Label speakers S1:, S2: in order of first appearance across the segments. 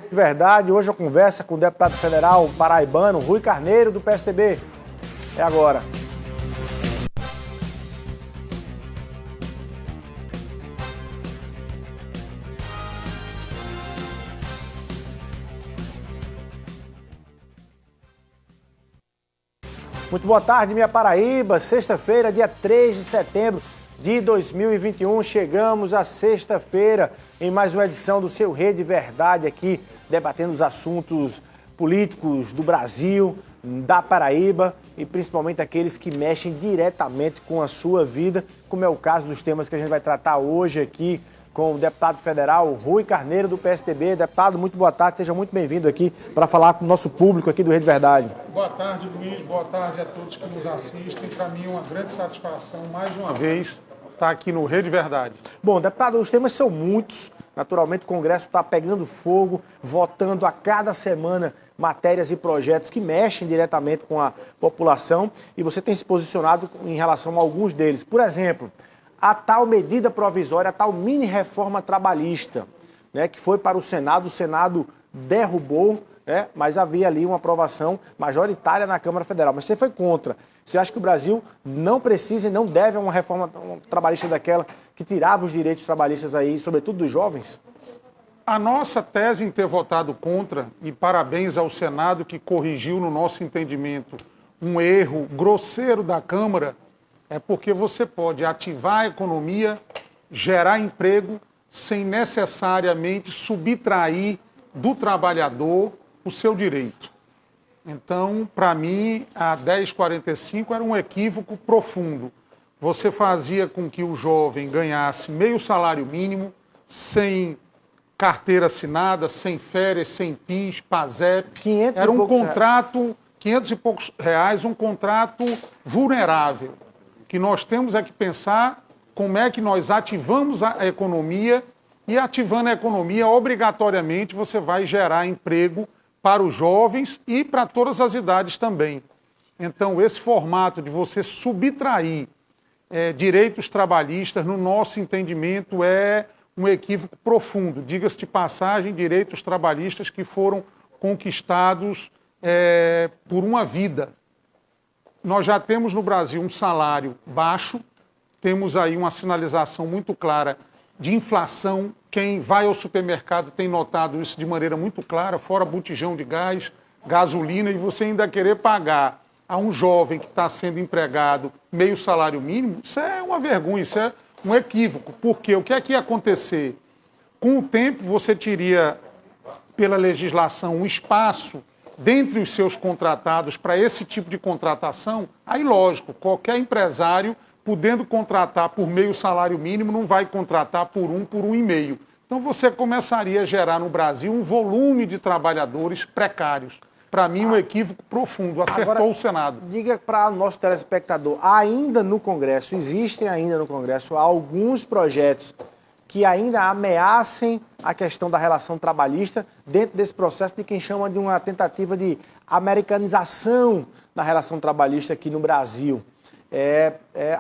S1: De verdade, hoje eu converso com o deputado federal paraibano Rui Carneiro, do PSDB. É agora. Muito boa tarde, minha Paraíba. Sexta-feira, dia 3 de setembro de 2021. Chegamos à sexta-feira em mais uma edição do seu Rede Verdade aqui, debatendo os assuntos políticos do Brasil, da Paraíba e principalmente aqueles que mexem diretamente com a sua vida, como é o caso dos temas que a gente vai tratar hoje aqui com o deputado federal Rui Carneiro, do PSDB. Deputado, muito boa tarde, seja muito bem-vindo aqui para falar com o nosso público aqui do Rede Verdade.
S2: Boa tarde, Luiz, boa tarde a todos que nos assistem. Para mim é uma grande satisfação, mais uma vez, estar aqui no Rede Verdade.
S1: Bom, deputado, os temas são muitos. Naturalmente, o Congresso está pegando fogo, votando a cada semana matérias e projetos que mexem diretamente com a população e você tem se posicionado em relação a alguns deles. Por exemplo, a tal medida provisória, a tal mini-reforma trabalhista, né, que foi para o Senado derrubou, né, mas havia ali uma aprovação majoritária na Câmara Federal. Mas você foi contra. Você acha que o Brasil não precisa e não deve a uma reforma trabalhista daquela que tirava os direitos trabalhistas aí, sobretudo dos jovens?
S2: A nossa tese em ter votado contra, e parabéns ao Senado que corrigiu no nosso entendimento um erro grosseiro da Câmara, é porque você pode ativar a economia, gerar emprego, sem necessariamente subtrair do trabalhador o seu direito. Então, para mim, a 1045 era um equívoco profundo. Você fazia com que o jovem ganhasse meio salário mínimo, sem carteira assinada, sem férias, sem PIS, PASEP. Era um contrato, 500 e poucos reais, um contrato vulnerável. O que nós temos é que pensar como é que nós ativamos a economia e ativando a economia, obrigatoriamente, você vai gerar emprego para os jovens e para todas as idades também. Então, esse formato de você subtrair direitos trabalhistas, no nosso entendimento, é um equívoco profundo. Diga-se de passagem, direitos trabalhistas que foram conquistados por uma vida. Nós já temos no Brasil um salário baixo, temos aí uma sinalização muito clara de inflação. Quem vai ao supermercado tem notado isso de maneira muito clara, fora botijão de gás, gasolina, e você ainda querer pagar a um jovem que está sendo empregado meio salário mínimo, isso é uma vergonha, isso é um equívoco. Porque o que é que ia acontecer? Com o tempo você teria, pela legislação, um espaço dentre os seus contratados para esse tipo de contratação. Aí, lógico, qualquer empresário podendo contratar por meio salário mínimo não vai contratar por um e meio. Então você começaria a gerar no Brasil um volume de trabalhadores precários. Para mim, um equívoco profundo. Acertou agora, o Senado.
S1: Diga para o nosso telespectador, ainda no Congresso, existem ainda no Congresso alguns projetos que ainda ameacem a questão da relação trabalhista dentro desse processo de quem chama de uma tentativa de americanização da relação trabalhista aqui no Brasil.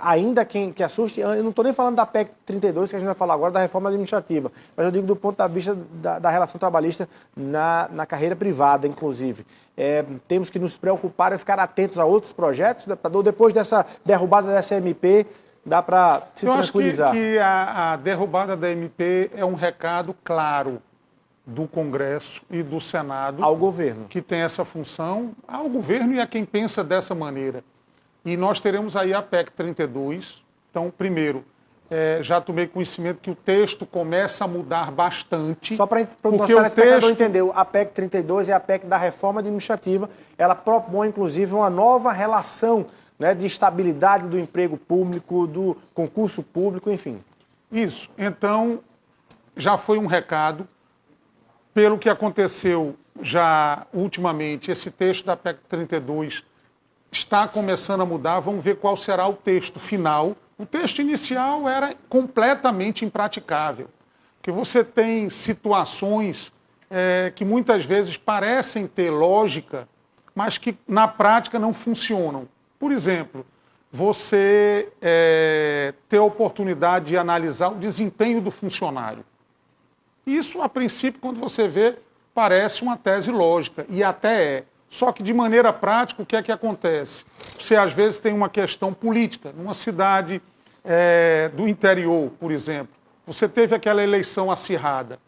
S1: Ainda que assuste, eu não estou nem falando da PEC 32, que a gente vai falar agora, da reforma administrativa, mas eu digo do ponto de vista da relação trabalhista na carreira privada, inclusive. Temos que nos preocupar e ficar atentos a outros projetos, deputador, depois dessa derrubada dessa MP, dá para se tranquilizar.
S2: Eu acho que a derrubada da MP é um recado claro do Congresso e do Senado.
S1: Ao governo.
S2: Que tem essa função, ao governo e a quem pensa dessa maneira. E nós teremos aí a PEC 32. Então, primeiro, já tomei conhecimento que o texto começa a mudar bastante.
S1: Só para o nosso telespectador entender, a PEC 32 é a PEC da reforma administrativa. Ela propõe, inclusive, uma nova relação, né, de estabilidade do emprego público, do concurso público, enfim.
S2: Isso. Então, já foi um recado. Pelo que aconteceu já ultimamente, esse texto da PEC 32 está começando a mudar. Vamos ver qual será o texto final. O texto inicial era completamente impraticável, porque você tem situações que muitas vezes parecem ter lógica, mas que na prática não funcionam. Por exemplo, você ter a oportunidade de analisar o desempenho do funcionário. Isso, a princípio, quando você vê, parece uma tese lógica, e até é. Só que, de maneira prática, o que é que acontece? Você, às vezes, tem uma questão política. Numa cidade do interior, por exemplo, você teve aquela eleição acirrada,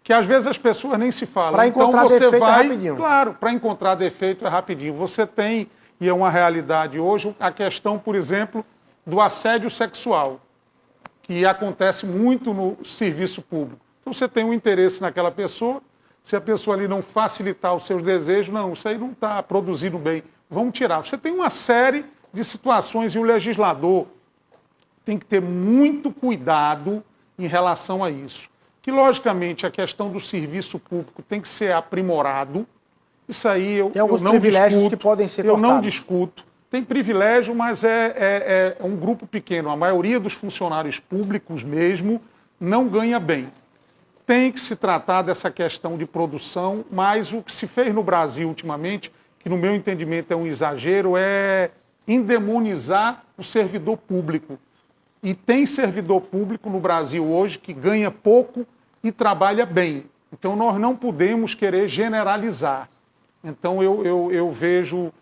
S2: que às vezes as pessoas nem se falam.
S1: Para encontrar defeito é rapidinho.
S2: Claro, para encontrar defeito é rapidinho. Você tem, e é uma realidade hoje, a questão, por exemplo, do assédio sexual, que acontece muito no serviço público. Então você tem um interesse naquela pessoa, se a pessoa ali não facilitar os seus desejos, não, isso aí não está produzindo bem, vamos tirar. Você tem uma série de situações e o legislador tem que ter muito cuidado em relação a isso. Que, logicamente, a questão do serviço público tem que ser aprimorado. Isso aí eu não discuto.
S1: Que podem ser
S2: cortados.
S1: Eu
S2: não discuto. Tem privilégio, mas é um grupo pequeno. A maioria dos funcionários públicos mesmo não ganha bem. Tem que se tratar dessa questão de produção, mas o que se fez no Brasil ultimamente, que no meu entendimento é um exagero, é endemonizar o servidor público. E tem servidor público no Brasil hoje que ganha pouco e trabalha bem. Então nós não podemos querer generalizar. Então eu vejo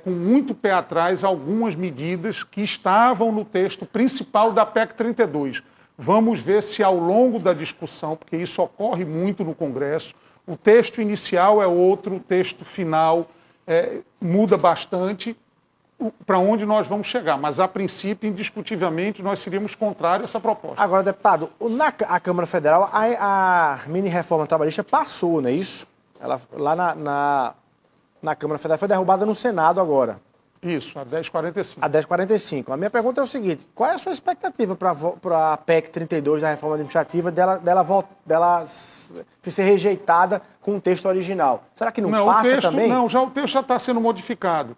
S2: com muito pé atrás algumas medidas que estavam no texto principal da PEC 32. Vamos ver se ao longo da discussão, porque isso ocorre muito no Congresso, o texto inicial é outro, o texto final muda bastante para onde nós vamos chegar. Mas, a princípio, indiscutivelmente, nós seríamos contrários a essa proposta.
S1: Agora, deputado, a Câmara Federal, a mini-reforma trabalhista passou, não é isso? Ela, lá na Câmara Federal, foi derrubada no Senado agora.
S2: Isso, a 1045.
S1: A 1045. A minha pergunta é o seguinte, qual é a sua expectativa para a PEC 32 da reforma administrativa dela ser rejeitada com o texto original? Será que não passa também?
S2: Não, o texto já está sendo modificado.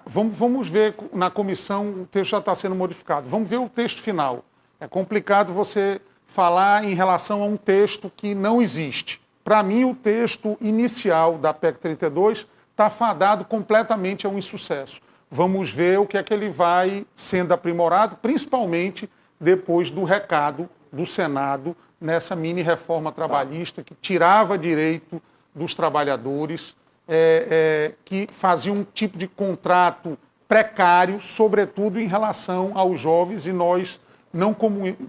S2: Vamos ver na comissão, o texto já está sendo modificado. Vamos ver o texto final. É complicado você falar em relação a um texto que não existe. Para mim, o texto inicial da PEC 32 está fadado completamente a um insucesso. Vamos ver o que é que ele vai sendo aprimorado, principalmente depois do recado do Senado nessa mini-reforma trabalhista que tirava direito dos trabalhadores, que fazia um tipo de contrato precário, sobretudo em relação aos jovens, e nós não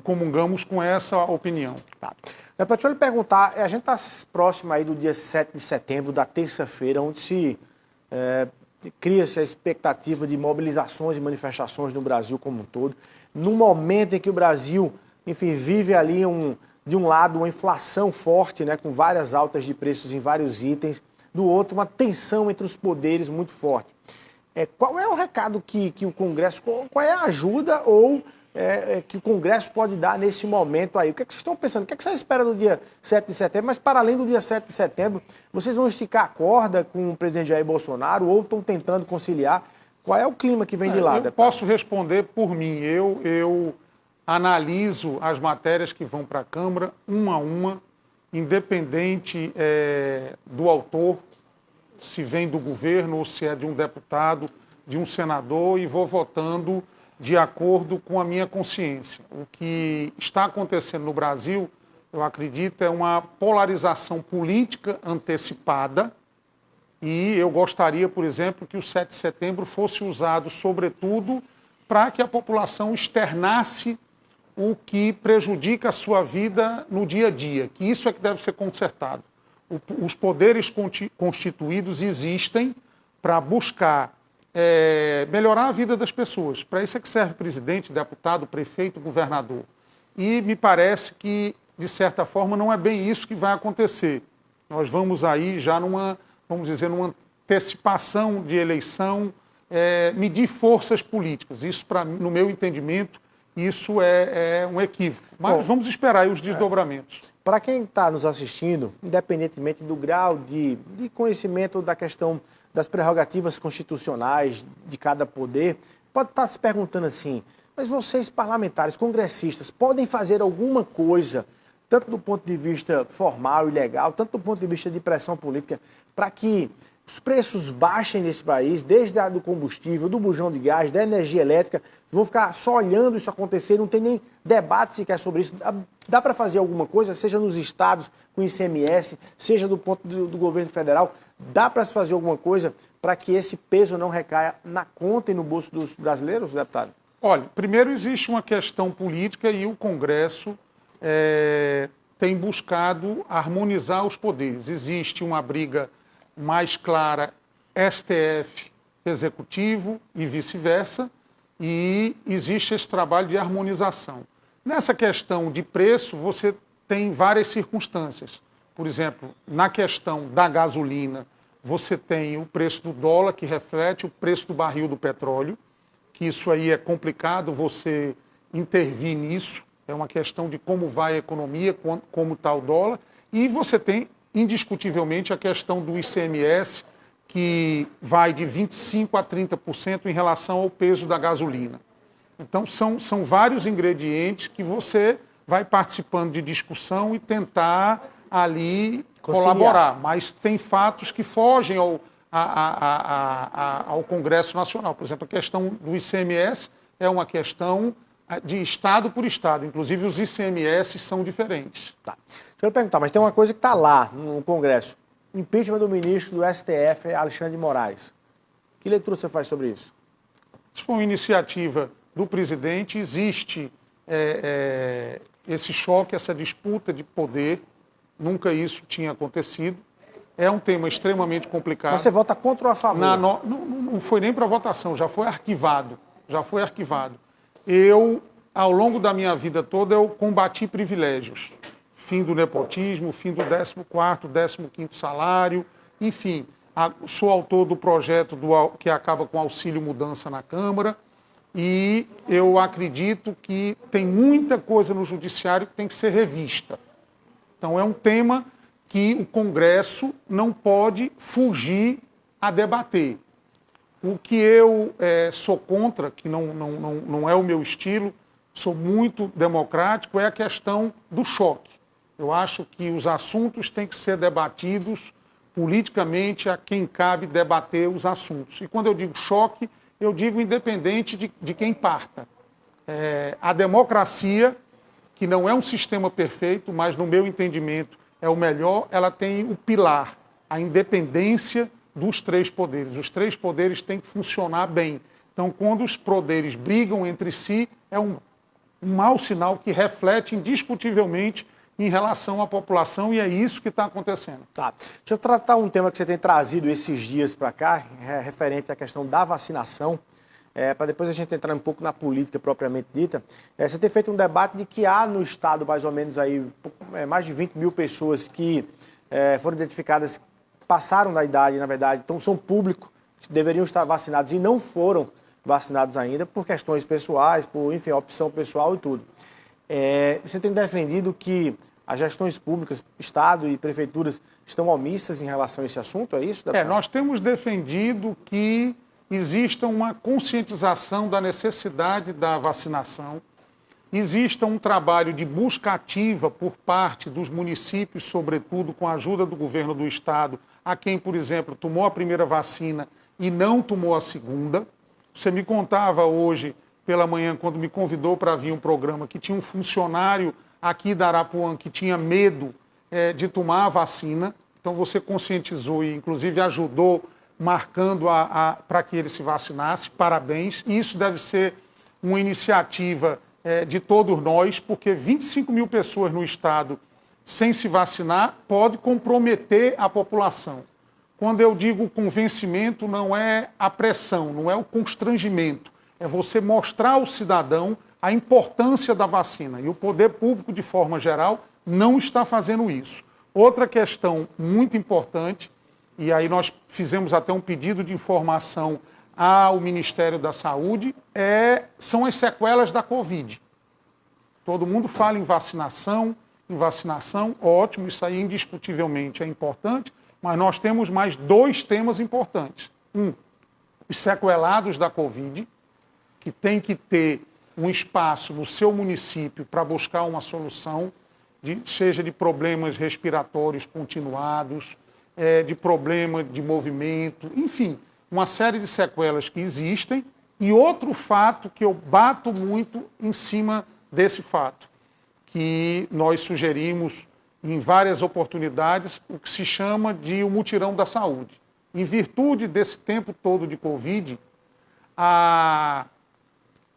S2: comungamos com essa opinião.
S1: Tá. Deputado, deixa eu lhe perguntar, a gente está próximo aí do dia 7 de setembro, da terça-feira, onde se cria-se a expectativa de mobilizações e manifestações no Brasil como um todo, no momento em que o Brasil, enfim, vive ali de um lado uma inflação forte, né, com várias altas de preços em vários itens, do outro uma tensão entre os poderes muito forte. Qual é o recado que o Congresso, qual é a ajuda que o Congresso pode dar nesse momento aí? O que é que vocês estão pensando? O que é que você espera do dia 7 de setembro? Mas, para além do dia 7 de setembro, vocês vão esticar a corda com o presidente Jair Bolsonaro ou estão tentando conciliar? Qual é o clima que vem de lá?
S2: Eu posso responder por mim. Eu analiso as matérias que vão para a Câmara, uma a uma, independente do autor, se vem do governo ou se é de um deputado, de um senador, e vou votando de acordo com a minha consciência. O que está acontecendo no Brasil, eu acredito, é uma polarização política antecipada, e eu gostaria, por exemplo, que o 7 de setembro fosse usado, sobretudo, para que a população externasse o que prejudica a sua vida no dia a dia, que isso é que deve ser consertado. Os poderes constituídos existem para buscar melhorar a vida das pessoas. Para isso é que serve presidente, deputado, prefeito, governador. E me parece que, de certa forma, não é bem isso que vai acontecer. Nós vamos aí já numa antecipação de eleição, medir forças políticas. Isso, no meu entendimento, isso é um equívoco. Mas vamos esperar aí os desdobramentos.
S1: Para quem está nos assistindo, independentemente do grau de conhecimento da questão das prerrogativas constitucionais de cada poder, pode estar se perguntando assim, mas vocês parlamentares, congressistas, podem fazer alguma coisa, tanto do ponto de vista formal e legal, tanto do ponto de vista de pressão política, para que os preços baixem nesse país, desde do combustível, do bujão de gás, da energia elétrica, vão ficar só olhando isso acontecer, não tem nem debate sequer sobre isso. Dá para fazer alguma coisa, seja nos estados com ICMS, seja do ponto do governo federal, dá para se fazer alguma coisa para que esse peso não recaia na conta e no bolso dos brasileiros, deputado?
S2: Olha, primeiro existe uma questão política e o Congresso tem buscado harmonizar os poderes. Existe uma briga mais clara STF, Executivo e vice-versa, e existe esse trabalho de harmonização. Nessa questão de preço, você tem várias circunstâncias. Por exemplo, na questão da gasolina, você tem o preço do dólar, que reflete o preço do barril do petróleo, que isso aí é complicado você intervir nisso, é uma questão de como vai a economia, como está o dólar, e você tem indiscutivelmente a questão do ICMS, que vai de 25% a 30% em relação ao peso da gasolina. Então, são vários ingredientes que você vai participando de discussão e tentar ali colaborar. Mas tem fatos que fogem ao Congresso Nacional. Por exemplo, a questão do ICMS é uma questão de estado por estado. Inclusive, os ICMS são diferentes.
S1: Tá. Deixa eu perguntar, mas tem uma coisa que está lá no Congresso. Impeachment do ministro do STF, Alexandre de Moraes. Que leitura você faz sobre isso?
S2: Isso foi uma iniciativa do presidente. Existe esse choque, essa disputa de poder. Nunca isso tinha acontecido. É um tema extremamente complicado.
S1: Mas você vota contra ou a favor?
S2: Não foi nem para votação, já foi arquivado. Já foi arquivado. Eu, ao longo da minha vida toda, eu combati privilégios. Fim do nepotismo, fim do 14º, 15º salário, enfim. Sou autor do projeto que acaba com auxílio mudança na Câmara e eu acredito que tem muita coisa no judiciário que tem que ser revista. Então é um tema que o Congresso não pode fugir a debater. O que eu sou contra, que não é o meu estilo, sou muito democrático, é a questão do choque. Eu acho que os assuntos têm que ser debatidos politicamente a quem cabe debater os assuntos. E quando eu digo choque, eu digo independente de quem parta. A democracia, que não é um sistema perfeito, mas no meu entendimento é o melhor, ela tem o pilar, a independência dos três poderes. Os três poderes têm que funcionar bem. Então, quando os poderes brigam entre si, é um mau sinal que reflete indiscutivelmente em relação à população, e é isso que está acontecendo.
S1: Tá. Deixa eu tratar um tema que você tem trazido esses dias para cá, referente à questão da vacinação, para depois a gente entrar um pouco na política propriamente dita. Você tem feito um debate de que há no estado mais ou menos aí, mais de 20 mil pessoas que foram identificadas, passaram da idade, na verdade, então são público, que deveriam estar vacinados e não foram vacinados ainda por questões pessoais, por, enfim, opção pessoal e tudo. Você tem defendido que as gestões públicas, Estado e prefeituras, estão omissas em relação a esse assunto, é isso?
S2: Nós temos defendido que exista uma conscientização da necessidade da vacinação, exista um trabalho de busca ativa por parte dos municípios, sobretudo com a ajuda do governo do Estado, a quem, por exemplo, tomou a primeira vacina e não tomou a segunda. Você me contava hoje pela manhã, quando me convidou para vir um programa, que tinha um funcionário aqui da Arapuã que tinha medo de tomar a vacina. Então você conscientizou e inclusive ajudou marcando para que ele se vacinasse. Parabéns. E isso deve ser uma iniciativa de todos nós, porque 25 mil pessoas no estado sem se vacinar pode comprometer a população. Quando eu digo convencimento, não é a pressão, não é o constrangimento. É você mostrar ao cidadão a importância da vacina. E o poder público, de forma geral, não está fazendo isso. Outra questão muito importante, e aí nós fizemos até um pedido de informação ao Ministério da Saúde, são as sequelas da Covid. Todo mundo fala em vacinação, ótimo, isso aí indiscutivelmente é importante, mas nós temos mais dois temas importantes. Os sequelados da Covid, que tem que ter um espaço no seu município para buscar uma solução, seja de problemas respiratórios continuados, de problema de movimento, enfim, uma série de sequelas que existem. E outro fato que eu bato muito em cima desse fato, que nós sugerimos em várias oportunidades, o que se chama de o mutirão da saúde. Em virtude desse tempo todo de Covid, a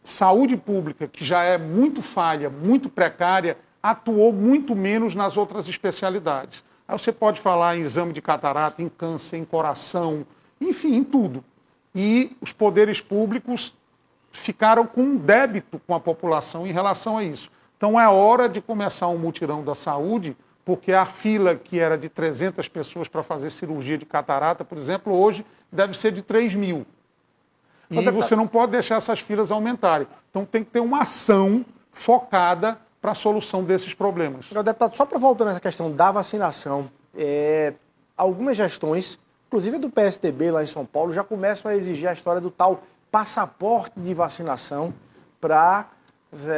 S2: saúde pública, que já é muito falha, muito precária, atuou muito menos nas outras especialidades. Aí você pode falar em exame de catarata, em câncer, em coração, enfim, em tudo. E os poderes públicos ficaram com um débito com a população em relação a isso. Então é hora de começar um mutirão da saúde, porque a fila que era de 300 pessoas para fazer cirurgia de catarata, por exemplo, hoje deve ser de 3.000. E você não pode deixar essas filas aumentarem. Então tem que ter uma ação focada para a solução desses problemas.
S1: Deputado, só para voltar nessa questão da vacinação, algumas gestões, inclusive do PSDB lá em São Paulo, já começam a exigir a história do tal passaporte de vacinação para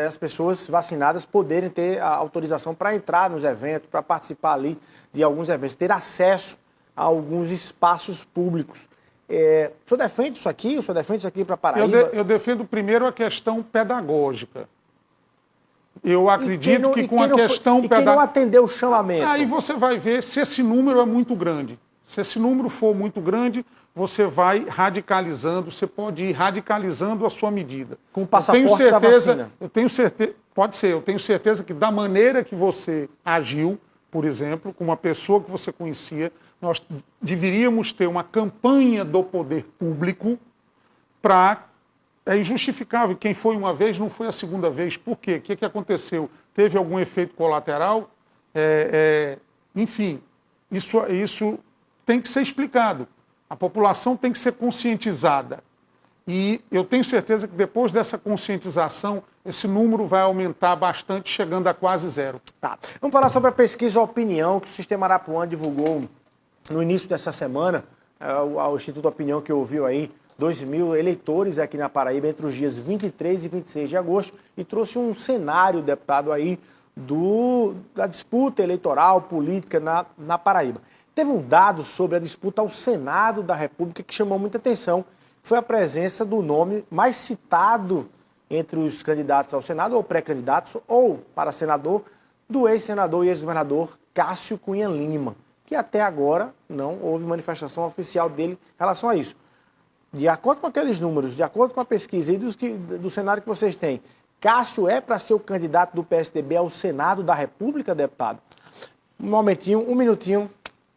S1: as pessoas vacinadas poderem ter a autorização para entrar nos eventos, para participar ali de alguns eventos, ter acesso a alguns espaços públicos. O senhor defende isso aqui? O senhor defende isso aqui para Paraíba?
S2: Eu defendo primeiro a questão pedagógica. Eu acredito que com a questão pedagógica...
S1: E quem não atendeu o chamamento?
S2: Aí você vai ver se esse número é muito grande. Se esse número for muito grande, você vai radicalizando, você pode ir radicalizando a sua medida.
S1: Com o passaporte da vacina.
S2: Eu tenho certeza, pode ser, eu tenho certeza que da maneira que você agiu, por exemplo, com uma pessoa que você conhecia, nós deveríamos ter uma campanha do poder público para... É injustificável. Quem foi uma vez não foi a segunda vez. Por quê? O que aconteceu? Teve algum efeito colateral? Enfim, isso tem que ser explicado. A população tem que ser conscientizada. E eu tenho certeza que depois dessa conscientização, esse número vai aumentar bastante, chegando a quase zero.
S1: Tá. Vamos falar sobre a pesquisa Opinião, que o Sistema Arapuã divulgou no início dessa semana. O Instituto Opinião, que ouviu aí 2.000 eleitores aqui na Paraíba entre os dias 23 e 26 de agosto e trouxe um cenário, deputado, aí da disputa eleitoral, política na Paraíba. Teve um dado sobre a disputa ao Senado da República que chamou muita atenção, foi a presença do nome mais citado entre os candidatos ao Senado, ou pré-candidatos, ou para senador, do ex-senador e ex-governador Cássio Cunha Lima, que até agora não houve manifestação oficial dele em relação a isso. De acordo com aqueles números, de acordo com a pesquisa e do cenário que vocês têm, Cássio é para ser o candidato do PSDB ao Senado da República, deputado? Um momentinho, um minutinho,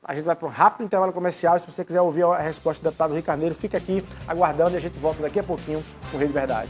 S1: a gente vai para um rápido intervalo comercial. Se você quiser ouvir a resposta do deputado Rui Carneiro, fica aqui aguardando e a gente volta daqui a pouquinho com o Rei de Verdade.